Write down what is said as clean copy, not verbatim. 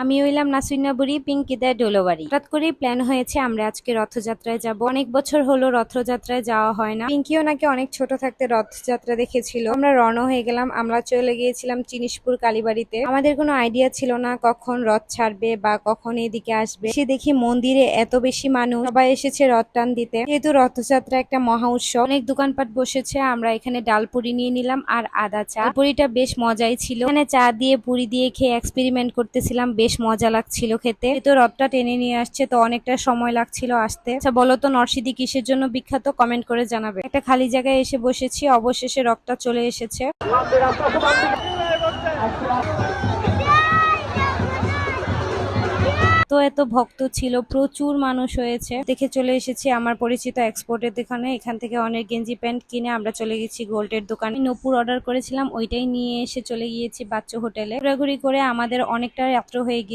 আমি হইলাম নাসরিনা বুড়ি, পিঙ্কিদার ডোলোবাড়ি। হঠাৎ করেই প্ল্যান হয়েছে আমরা আজকে রথযাত্রায় যাব। অনেক বছর হলো রথযাত্রায় যাওয়া হয় না। পিঙ্কিও নাকি অনেক ছোট থাকতে রথযাত্রা দেখেছিল। আমরা রওনা হয়ে গেলাম। আমরা চলে গিয়েছিলাম চিনিশপুর কালীবাড়িতে। আমাদের কোনো আইডিয়া ছিল না কখন রথ ছাড়বে বা কখন এদিকে আসবে। সে দেখি মন্দিরে এত বেশি মানুষ, সবাই এসেছে রথ টান দিতে। যেহেতু রথযাত্রা একটা মহা উৎসব, অনেক দোকানপাট বসেছে। আমরা এখানে ডালপুরি নিয়ে নিলাম আর আদা চা। পুরিটা বেশ মজাই ছিল। এখানে চা দিয়ে পুরি দিয়ে খেয়ে এক্সপেরিমেন্ট করতেছিলাম, বেশ মজা লাগছিল খেতে। তো রথটা টেনে নিয়ে আসছে, তো অনেকটা সময় লাগছিল আসতে। আচ্ছা বলো তো নরসিংদী কিসের জন্য বিখ্যাত? কমেন্ট করে জানাবে। একটা খালি জায়গায় এসে বসেছি, অবশেষে রথটা চলে এসেছে। তো এত ভক্ত ছিল, প্রচুর মানুষ হয়েছে দেখে চলে এসেছি আমার পরিচিত এক্সপোর্টের দোকানে। এখান থেকে অনেক গেঞ্জি প্যান্ট কিনে আমরা চলে গেছি গোল্ডের দোকানে। নূপুর অর্ডার করেছিলাম, ওইটাই নিয়ে এসে চলে গিয়েছি বাচ্চা হোটেলে। ঘোরাঘুরি করে আমাদের অনেকটা রাত্র হয়ে গিয়ে